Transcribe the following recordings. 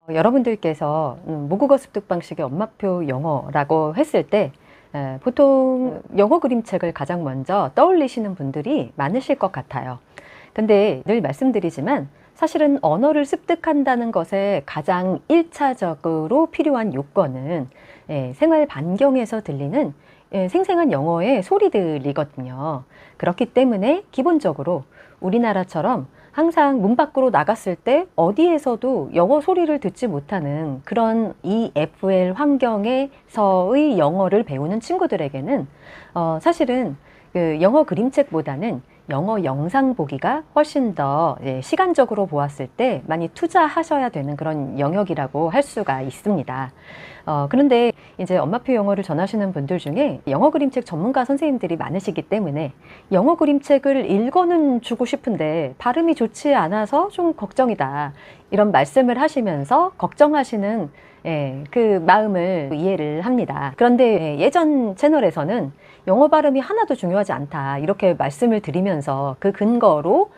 여러분들께서 모국어 습득 방식의 엄마표 영어라고 했을 때 보통 영어 그림책을 가장 먼저 떠올리시는 분들이 많으실 것 같아요. 근데 늘 말씀드리지만 사실은 언어를 습득한다는 것에 가장 1차적으로 필요한 요건은 생활 반경에서 들리는 생생한 영어의 소리들이거든요. 그렇기 때문에 기본적으로 우리나라처럼 항상 문 밖으로 나갔을 때 어디에서도 영어 소리를 듣지 못하는 그런 EFL 환경에서의 영어를 배우는 친구들에게는 사실은 그 영어 그림책보다는 영어 영상 보기가 훨씬 더 시간적으로 보았을 때 많이 투자하셔야 되는 그런 영역이라고 할 수가 있습니다. 그런데 이제 엄마표 영어를 전하시는 분들 중에 영어 그림책 전문가 선생님들이 많으시기 때문에 영어 그림책을 읽어는 주고 싶은데 발음이 좋지 않아서 좀 걱정이다, 이런 말씀을 하시면서 걱정하시는 그 마음을 이해를 합니다. 그런데 예전 채널에서는 영어 발음이 하나도 중요하지 않다, 이렇게 말씀을 드리면서 그 근거로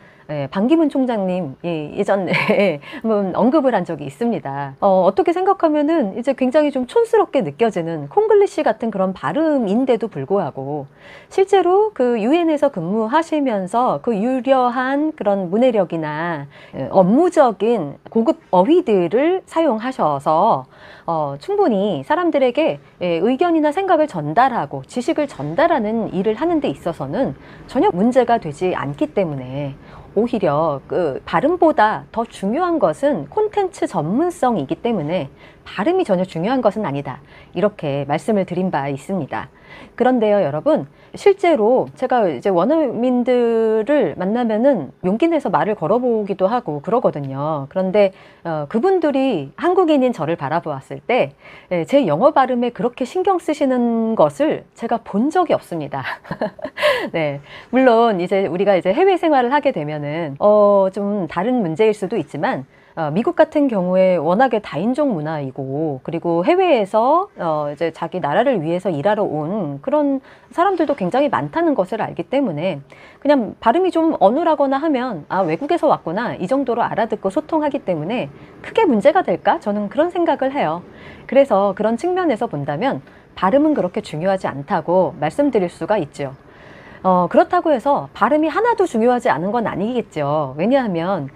반기문 총장님 예전에 한번 언급을 한 적이 있습니다. 어떻게 생각하면은 이제 굉장히 좀 촌스럽게 느껴지는 콩글리시 같은 그런 발음인데도 불구하고 실제로 그 유엔에서 근무하시면서 그 유려한 그런 문해력이나 업무적인 고급 어휘들을 사용하셔서 충분히 사람들에게 의견이나 생각을 전달하고 지식을 전달하는 일을 하는 데 있어서는 전혀 문제가 되지 않기 때문에 오히려 그 발음보다 더 중요한 것은 콘텐츠 전문성이기 때문에 발음이 전혀 중요한 것은 아니다, 이렇게 말씀을 드린 바 있습니다. 그런데요, 여러분, 실제로 제가 이제 원어민들을 만나면은 용기 내서 말을 걸어보기도 하고 그러거든요. 그런데 그분들이 한국인인 저를 바라보았을 때 제 영어 발음에 그렇게 신경 쓰시는 것을 제가 본 적이 없습니다. 네, 물론 이제 우리가 이제 해외 생활을 하게 되면은 좀 다른 문제일 수도 있지만 미국 같은 경우에 워낙에 다인종 문화이고, 그리고 해외에서 이제 자기 나라를 위해서 일하러 온 그런 사람들도 굉장히 많다는 것을 알기 때문에 그냥 발음이 좀 어눌하거나 하면 아, 외국에서 왔구나, 이 정도로 알아듣고 소통하기 때문에 크게 문제가 될까? 저는 그런 생각을 해요. 그래서 그런 측면에서 본다면 발음은 그렇게 중요하지 않다고 말씀드릴 수가 있죠. 그렇다고 해서 발음이 하나도 중요하지 않은 건 아니겠죠. 왜냐하면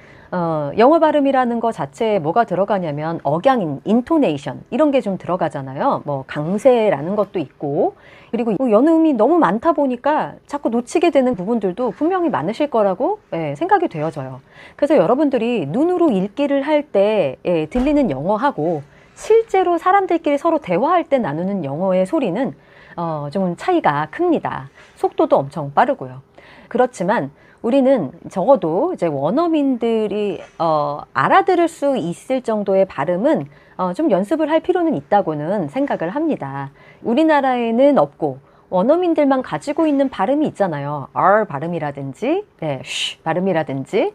영어 발음이라는 거 자체에 뭐가 들어가냐면 억양, 인토네이션 이런 게 좀 들어가잖아요. 뭐 강세라는 것도 있고, 그리고 연음이 너무 많다 보니까 자꾸 놓치게 되는 부분들도 분명히 많으실 거라고 생각이 되어져요. 그래서 여러분들이 눈으로 읽기를 할 때 들리는 영어하고 실제로 사람들끼리 서로 대화할 때 나누는 영어의 소리는 좀 차이가 큽니다. 속도도 엄청 빠르고요. 그렇지만 우리는 적어도 이제 원어민들이 알아들을 수 있을 정도의 발음은 좀 연습을 할 필요는 있다고는 생각을 합니다. 우리나라에는 없고 원어민들만 가지고 있는 발음이 있잖아요. R 발음이라든지 쉬 발음이라든지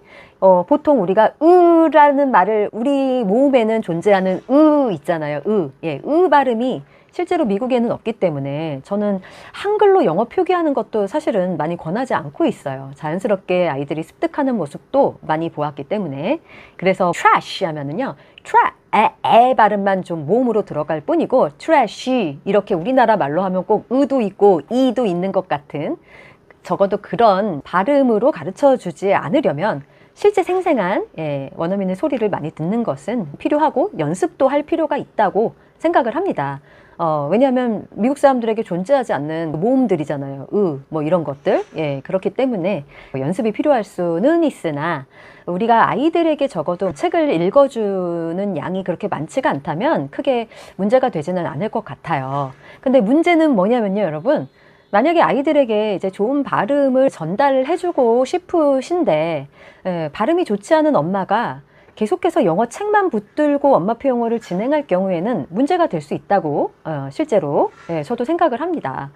보통 우리가 으라는 말을, 우리 모음에는 존재하는 으 있잖아요. 으 발음이 실제로 미국에는 없기 때문에 저는 한글로 영어 표기하는 것도 사실은 많이 권하지 않고 있어요. 자연스럽게 아이들이 습득하는 모습도 많이 보았기 때문에. 그래서 trash 하면은요, 에 발음만 좀 모음으로 들어갈 뿐이고 trash 이렇게 우리나라 말로 하면 꼭 으도 있고 이도 있는 것 같은, 적어도 그런 발음으로 가르쳐 주지 않으려면 실제 생생한 원어민의 소리를 많이 듣는 것은 필요하고 연습도 할 필요가 있다고 생각을 합니다. 왜냐하면 미국 사람들에게 존재하지 않는 모음들이잖아요. 뭐 이런 것들. 그렇기 때문에 연습이 필요할 수는 있으나 우리가 아이들에게 적어도 책을 읽어주는 양이 그렇게 많지가 않다면 크게 문제가 되지는 않을 것 같아요. 근데 문제는 뭐냐면요, 여러분. 만약에 아이들에게 이제 좋은 발음을 전달을 해주고 싶으신데 발음이 좋지 않은 엄마가 계속해서 영어 책만 붙들고 엄마표 영어를 진행할 경우에는 문제가 될 수 있다고 실제로 저도 생각을 합니다.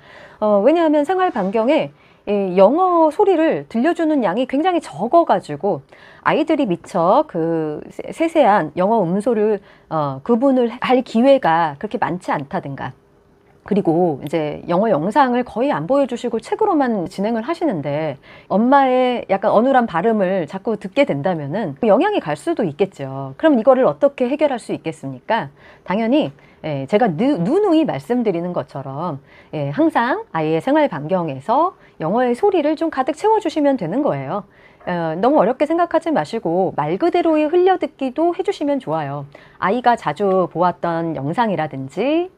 왜냐하면 생활 반경에 영어 소리를 들려주는 양이 굉장히 적어가지고 아이들이 미처 그 세세한 영어 음소를 구분을 할 기회가 그렇게 많지 않다든가, 그리고 이제 영어 영상을 거의 안 보여주시고 책으로만 진행을 하시는데 엄마의 약간 어눌한 발음을 자꾸 듣게 된다면은 영향이 갈 수도 있겠죠. 그럼 이거를 어떻게 해결할 수 있겠습니까? 당연히 제가 누누이 말씀드리는 것처럼 항상 아이의 생활 반경에서 영어의 소리를 좀 가득 채워주시면 되는 거예요. 너무 어렵게 생각하지 마시고 말 그대로의 흘려듣기도 해주시면 좋아요. 아이가 자주 보았던 영상이라든지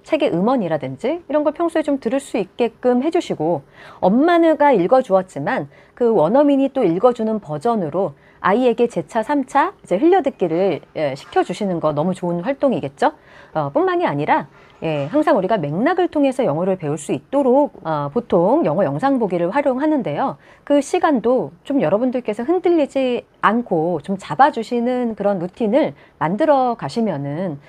책의 음원이라든지 이런 걸 평소에 좀 들을 수 있게끔 해주시고, 엄마가 읽어주었지만 그 원어민이 또 읽어주는 버전으로 아이에게 제차 3차 이제 흘려듣기를 시켜주시는 거 너무 좋은 활동이겠죠. 뿐만이 아니라 항상 우리가 맥락을 통해서 영어를 배울 수 있도록 보통 영어 영상 보기를 활용하는데요. 그 시간도 좀 여러분들께서 흔들리지 않고 좀 잡아주시는 그런 루틴을 만들어 가시면은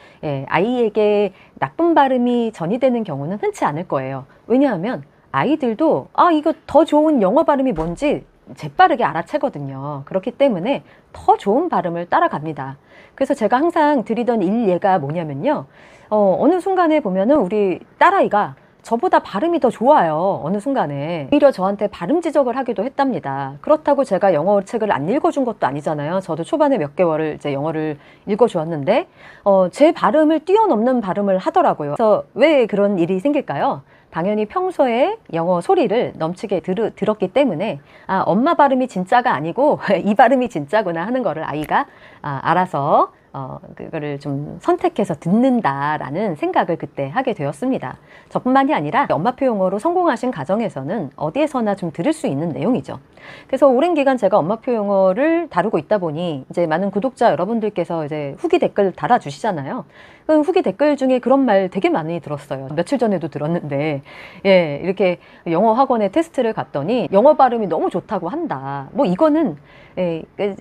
아이에게 나쁜 발음이 전이되는 경우는 흔치 않을 거예요. 왜냐하면 아이들도 이거 더 좋은 영어 발음이 뭔지 재빠르게 알아채거든요. 그렇기 때문에 더 좋은 발음을 따라갑니다. 그래서 제가 항상 드리던 일례가 뭐냐면요. 어느 순간에 보면은 우리 딸아이가 저보다 발음이 더 좋아요. 어느 순간에 오히려 저한테 발음 지적을 하기도 했답니다. 그렇다고 제가 영어 책을 안 읽어준 것도 아니잖아요. 저도 초반에 몇 개월을 이제 영어를 읽어주었는데 제 발음을 뛰어넘는 발음을 하더라고요. 그래서 왜 그런 일이 생길까요? 당연히 평소에 영어 소리를 넘치게 들었기 때문에 엄마 발음이 진짜가 아니고 이 발음이 진짜구나 하는 거를 아이가 알아서 그거를 좀 선택해서 듣는다라는 생각을 그때 하게 되었습니다. 저뿐만이 아니라 엄마표 영어로 성공하신 가정에서는 어디에서나 좀 들을 수 있는 내용이죠. 그래서 오랜 기간 제가 엄마표 영어를 다루고 있다 보니 이제 많은 구독자 여러분들께서 이제 후기 댓글 달아주시잖아요. 그 후기 댓글 중에 그런 말 되게 많이 들었어요. 며칠 전에도 들었는데 이렇게 영어 학원에 테스트를 갔더니 영어 발음이 너무 좋다고 한다. 뭐 이거는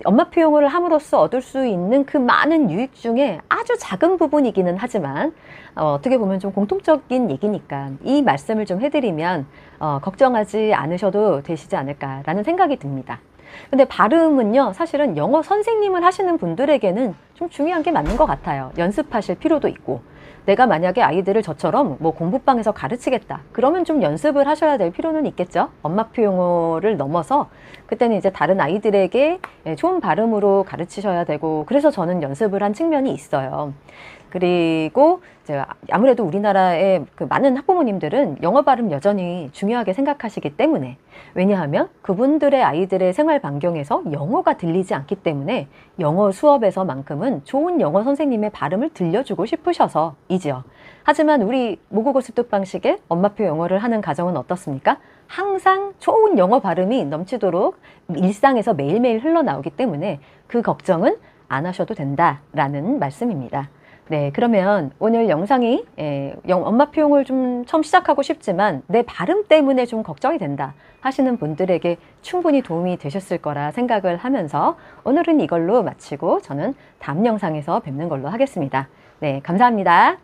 엄마표 영어를 함으로써 얻을 수 있는 그 많은 유익 중에 아주 작은 부분이기는 하지만 어떻게 보면 좀 공통적인 얘기니까 이 말씀을 좀 해드리면 걱정하지 않으셔도 되시지 않을까라는 생각이 듭니다. 근데 발음은요, 사실은 영어 선생님을 하시는 분들에게는 좀 중요한 게 맞는 것 같아요. 연습하실 필요도 있고, 내가 만약에 아이들을 저처럼 뭐 공부방에서 가르치겠다 그러면 좀 연습을 하셔야 될 필요는 있겠죠. 엄마표 영어를 넘어서 그때는 이제 다른 아이들에게 좋은 발음으로 가르치셔야 되고, 그래서 저는 연습을 한 측면이 있어요. 그리고 제가 아무래도 우리나라의 그 많은 학부모님들은 영어 발음 여전히 중요하게 생각하시기 때문에, 왜냐하면 그분들의 아이들의 생활 반경에서 영어가 들리지 않기 때문에 영어 수업에서만큼은 좋은 영어 선생님의 발음을 들려주고 싶으셔서이지요. 하지만 우리 모국어 습득 방식의 엄마표 영어를 하는 가정은 어떻습니까? 항상 좋은 영어 발음이 넘치도록 일상에서 매일매일 흘러나오기 때문에 그 걱정은 안 하셔도 된다라는 말씀입니다. 네, 그러면 오늘 영상이 엄마표 영어를 좀 처음 시작하고 싶지만 내 발음 때문에 좀 걱정이 된다 하시는 분들에게 충분히 도움이 되셨을 거라 생각을 하면서 오늘은 이걸로 마치고 저는 다음 영상에서 뵙는 걸로 하겠습니다. 네, 감사합니다.